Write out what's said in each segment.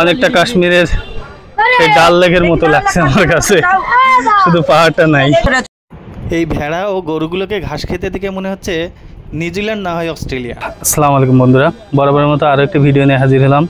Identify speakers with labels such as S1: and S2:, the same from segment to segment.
S1: অনেকটা কাশ্মীরের সেই ডাল লেকের মতো লাগছে আমার কাছে, শুধু পাহাড়টা নাই। এই ভেড়া ও গরুগুলোকে ঘাস খেতে দেখে মনে হচ্ছে নিউজিল্যান্ড না হয় অস্ট্রেলিয়া। আসসালামু আলাইকুম বন্ধুরা, বরাবরের মতো আরও একটি ভিডিও নিয়ে হাজির হলাম।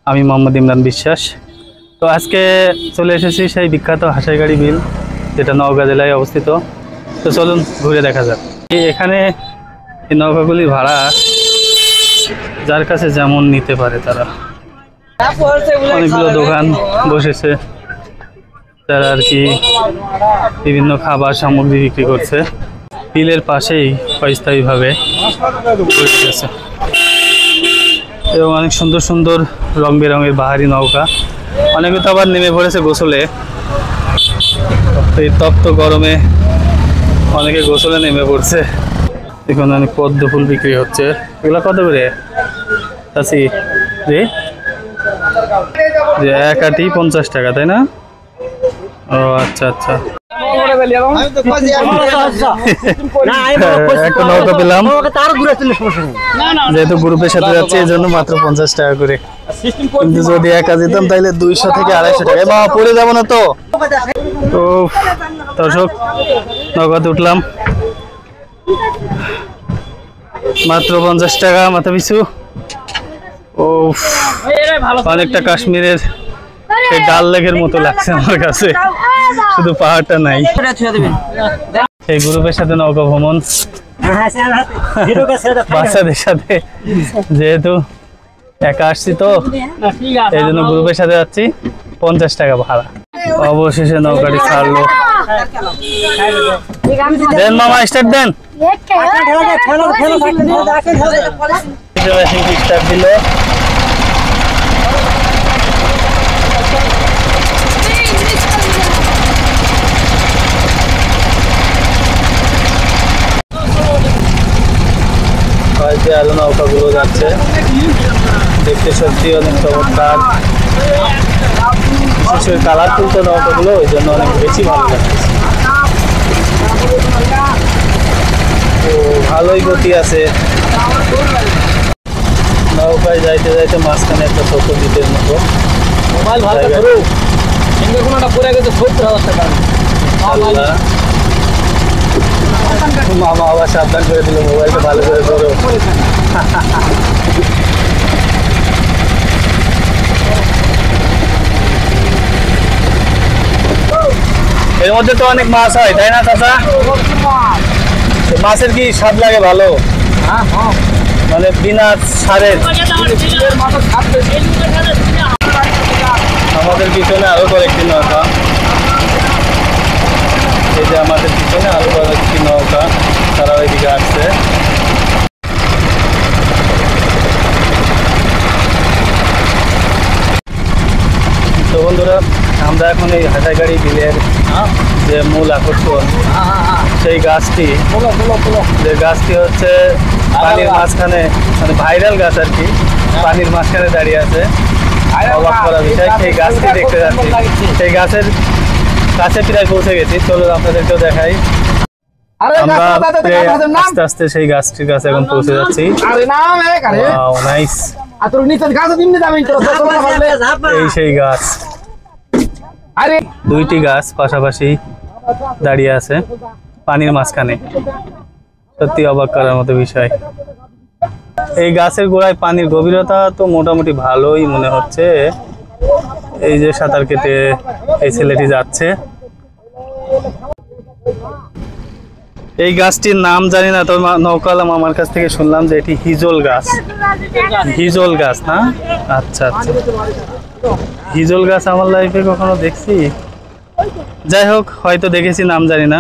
S1: আমি মোহাম্মদ ইমরান বিশ্বাস। তো আজকে চলে এসেছি সেই বিখ্যাত হাসাইগাড়ি বিল, যেটা নওগাঁ জেলায় অবস্থিত। তো চলুন ঘুরে দেখা যাক। এখানে এই নৌকাগুলি ভাড়া যার কাছে যেমন নিতে পারে তারা। অনেকগুলো দোকান বসেছে যারা আর কি বিভিন্ন খাবার সামগ্রী বিক্রি করছে। বিলের পাশেই অস্থায়ীভাবে বসেছে এবং অনেক সুন্দর সুন্দর রং বেরঙের বাহারি নৌকা। অনেকে তো আবার নেমে পড়েছে গোসলে। এই তপ্ত গরমে অনেকে গোসলে নেমে পড়ছে। এখানে অনেক পদ্ম ফুল বিক্রি হচ্ছে। এগুলো কত করে আছি রে? যে এক আটি 50 টাকা, তাই না? ও আচ্ছা আচ্ছা, একটা নৌকা পেলাম। যেহেতু গ্রুপের সাথে যাচ্ছে এই জন্য মাত্র 50 টাকা করে, কিন্তু যদি একা যেতাম তাহলে 200 থেকে 250 টাকা। বাবা পড়ে যাবো না তো? তো দর্শক, নৌকাতে উঠলাম, মাত্র 50 টাকা মাথা পিছু। ও অনেকটা কাশ্মীরের সেই ডাল লেকের মতো লাগছে আমার কাছে, শুধু পাহাড়টা নাই। এই গ্রুপের সাথে নৌকা ভ্রমণ বাচ্চাদের সাথে, যেহেতু একা আসছি তো এই জন্য গ্রুপের সাথে যাচ্ছি। 50 টাকা ভাড়া। অবশেষে নৌকাটি ছাড়লো। দেন মামা, স্টার্ট দেন। স্টার্ট দিল। আলো নৌকাগুলো যাচ্ছে, দেখতে সত্যি অনেক চমৎকার। বিশেষ করে কালারফুল তো নৌকাগুলো, ওই জন্য অনেক বেশি ভালো লাগছে। তো ভালোই গতি আছে। নৌকায় যাইতে যাইতে মাঝখানে একটা ছোট দ্বীপের মতো। মামা আবার সাবধান করে দিল, মোবাইলটা ভালো করে ধরো। এর মধ্যে তো অনেক মাছ হয়, তাই না চাচা? মাছের কি স্বাদ লাগে ভালো? মানে বিনা সারের। আমাদের পিছনে আরো কয়েকটি নৌকা, এই যে আমাদের পিছনে আরো কয়েকটি নৌকা, তারা ওইদিকে আসছে। তো বন্ধুরা, আমরা এখন এই হাসাইগাড়ি বিলের যে মূল আকর্ষণ, সেই গাছটি, যে গাছটি হচ্ছে পানির মাঝখানে, মানে ভাইরাল গাছ আর কি, পানির মাঝখানে দাঁড়িয়ে আছে। অবাক করা বিষয়, সেই গাছটি দেখতে যাচ্ছি। সেই গাছের কাছে প্রায় পৌঁছে গেছি, চলো আপনাদেরকেও দেখাই। আমরা আস্তে আস্তে সেই গাছটির কাছে এখন পৌঁছে যাচ্ছি। এই সেই গাছ, দুইটি গাছ পাশাপাশি দাঁড়িয়ে আছে পানির মাঝখানে। সত্যি অবাক করার মতো বিষয়। এই গাছের গোড়ায় পানির গভীরতা তো মোটামুটি ভালোই মনে হচ্ছে। এই যে সাঁতার কেটে এই ছেলেটি যাচ্ছে। এই গাছটির নাম জানি না, তো নৌকালাম আমার কাছ থেকে শুনলাম যে এটি হিজল গাছ। হিজল গাছ না? আচ্ছা আচ্ছা, হিজল গাছ আমার লাইফে কখনো দেখছি? যাই হোক, হয়তো দেখেছি, নাম জানি না।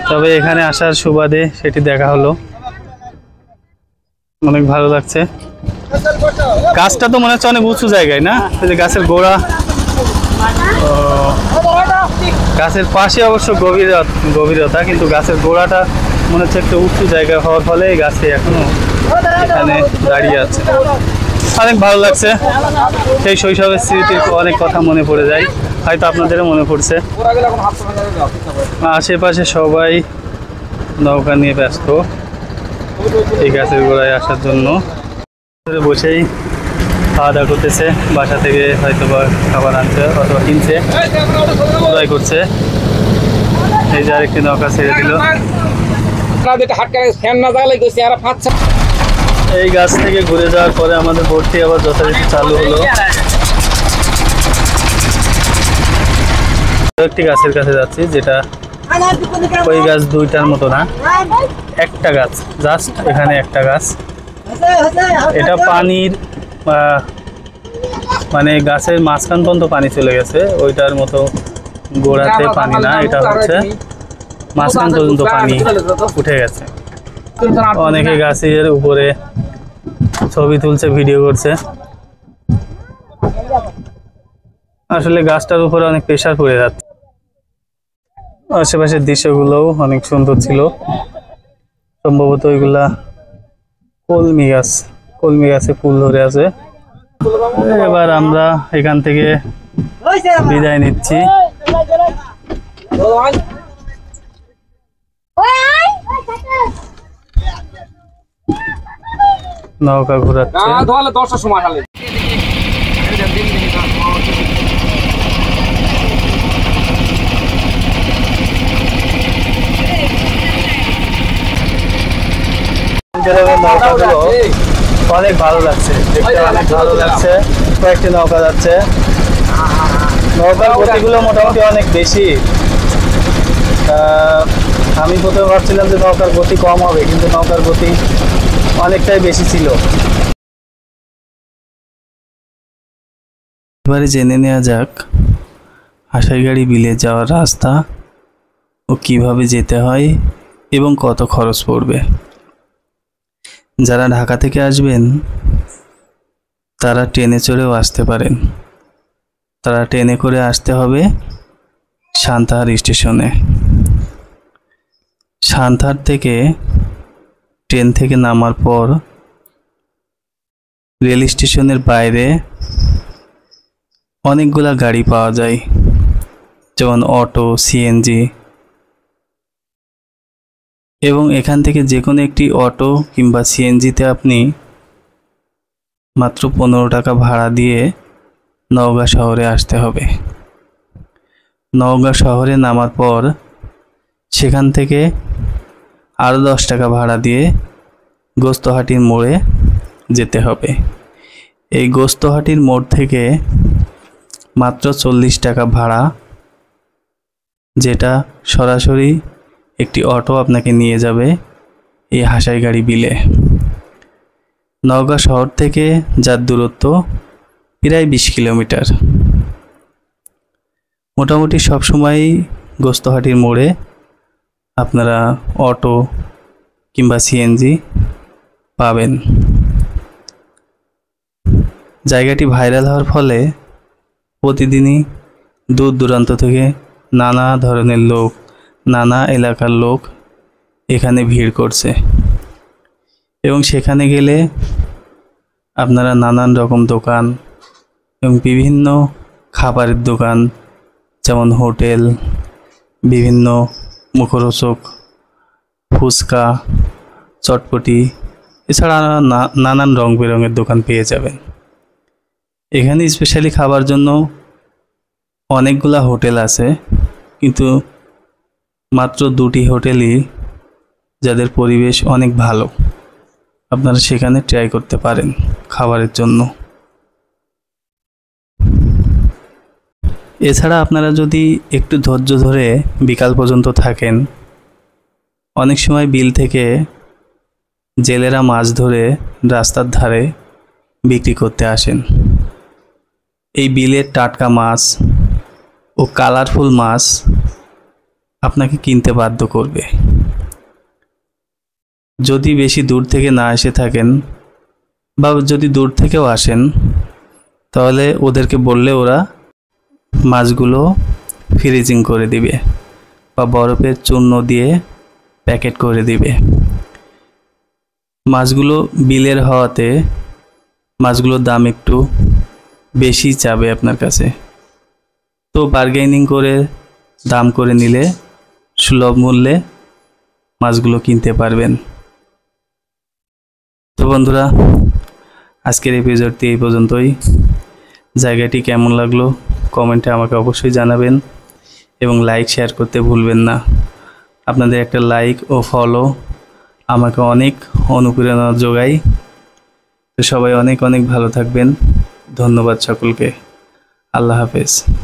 S1: তবে এখানে আসার সুবাদে সেটি দেখা হলো, অনেক ভালো লাগছে। গাছটা তো মনে হচ্ছে অনেক উঁচু জায়গায়, না? এই যে গাছের গোড়া, গাছের পাশে অবশ্য গভীরতা, কিন্তু গাছের গোড়াটা মনে হচ্ছে একটু উঁচু জায়গা হওয়ার ফলে এই গাছে এখনো এখানে দাঁড়িয়ে আছে। অনেক ভালো লাগছে। সেই শৈশবের স্মৃতির অনেক কথা মনে পড়ে যায়, হয়তো আপনাদেরও মনে পড়ছে। আশেপাশে সবাই নৌকা নিয়ে ব্যস্ত এই গাছের গোড়ায় আসার জন্য। বসেই খাওয়া দাওয়া করতেছে, বাসা থেকে হয়তো বা খাবার আনছে অথবা কিনছে, ক্রয় করছে। এই যে আরেকটি নৌকা ছেড়ে দিল। এই গাছ থেকে ঘুরে যাওয়ার পরে আমাদের বোটটি আবার যথারীতি চালু হলো। একটি গাছের কাছে যাচ্ছি, যেটা ওই গাছ দুইটার মতো না, একটা গাছ, জাস্ট এখানে একটা গাছ। এটা পানির মানে গাছের মাঝখান পর্যন্ত পানি চলে গেছে, ওইটার মতো গোড়াতে পানি না, এটা হচ্ছে মাঝখান পর্যন্ত পানি উঠে গেছে। অনেকে গাছের উপরে ছবি তুলছে, ভিডিও করছে। আসলে গাছটার উপরে অনেক প্রেসার পড়ে যাচ্ছে। আশেপাশের দৃশ্যগুলোও অনেক সুন্দর ছিল। সম্ভবত ওইগুলা কলমি গাছ, কলমি গাছে ফুল ধরে আছে। এবার আমরা এখান থেকে বিদায় নিচ্ছি। নৌকা ঘোরাচ্ছে। অনেক ভালো লাগছে, দেখতে অনেক ভালো লাগছে। কয়েকটি নৌকা যাচ্ছে, নৌকার গতিগুলো মোটামুটি অনেক বেশি। আমি প্রথমে ভাবছিলাম যে নৌকার গতি কম হবে, কিন্তু নৌকার গতি অনেকটাই বেশি ছিল। এবারে জেনে নেওয়া যাক হাসাইগাড়ি বিলে যাওয়ার রাস্তা ও কিভাবে যেতে হয় এবং কত খরচ পড়বে। যারা ঢাকা থেকে আসবেন তারা ট্রেনে চড়েও আসতে পারেন। তারা ট্রেনে করে আসতে হবে সান্তাহার স্টেশনে। সান্তাহার থেকে ট্রেন থেকে নামার পর রেল স্টেশনের বাইরে অনেকগুলা গাড়ি পাওয়া যায়, যেমন অটো, সিএনজি, এবং এখান থেকে যে কোনো একটি অটো কিংবা সিএনজিতে আপনি মাত্র 15 টাকা ভাড়া দিয়ে নওগাঁ শহরে আসতে হবে। নওগাঁ শহরে নামার পর সেখান থেকে আরও 10 টাকা ভাড়া দিয়ে গোস্তহাটির মোড়ে যেতে হবে। এই গোস্তহাটির মোড় থেকে মাত্র 40 টাকা ভাড়া, যেটা সরাসরি একটি অটো আপনাকে নিয়ে যাবে এই হাসাইগাড়ি বিলে। নওগাঁ শহর থেকে যার দূরত্ব প্রায় 20 কিলোমিটার। মোটামুটি সবসময়ই গোস্তহাটির মোড়ে আপনারা অটো কিংবা সিএনজি পাবেন। জায়গাটি ভাইরাল হওয়ার ফলে প্রতিদিনই দূর দূরান্ত থেকে নানা ধরনের লোক, নানা এলাকার লোক এখানে ভিড় করছে, এবং সেখানে গেলে আপনারা নানান রকম দোকান এবং বিভিন্ন খাবারের দোকান, যেমন হোটেল, বিভিন্ন মুখরোচক ফুচকা, চটপটি, এছাড়া নানান রং বেরঙের দোকান পেয়ে যাবেন। এখানে স্পেশালি খাবার জন্য অনেকগুলা হোটেল আছে, কিন্তু মাত্র 2টি হোটেলই যাদের পরিবেশ অনেক ভালো, আপনারা সেখানে ট্রাই করতে পারেন খাবারের জন্য। এছাড়া আপনারা যদি একটু ধৈর্য ধরে বিকাল পর্যন্ত থাকেন, অনেক সময় বিল থেকে জেলেরা মাছ ধরে রাস্তার ধারে বিক্রি করতে আসেন। এই বিলের টাটকা মাছ ও কালারফুল মাছ আপনাকে কিনতে বাধ্য করবে। যদি বেশি দূর থেকে না এসে থাকেন, বা যদি দূর থেকেও আসেন, তাহলে ওদেরকে বললে ওরা মাছগুলো ফ্রিজিং করে দিবে বা বরফের চূর্ণ দিয়ে প্যাকেট করে দিবে। মাছগুলো বিলের হওয়াতে মাছগুলোর দাম একটু বেশি চাবে আপনার কাছে, তো বার্গেনিং করে দাম করে নিলে সুলভ মূল্যে মাছগুলো কিনতে পারবেন। তো বন্ধুরা, আজকের এপিসোডটি এই পর্যন্তই। জায়গাটি কেমন লাগলো কমেন্টে আমাকে অবশ্যই জানাবেন এবং লাইক শেয়ার করতে ভুলবেন না। আপনাদের একটা লাইক ও ফলো আমাকে অনেক অনুপ্রেরণা যোগায়। তো সবাই অনেক অনেক ভালো থাকবেন। ধন্যবাদ সকলকে। আল্লাহ হাফেজ।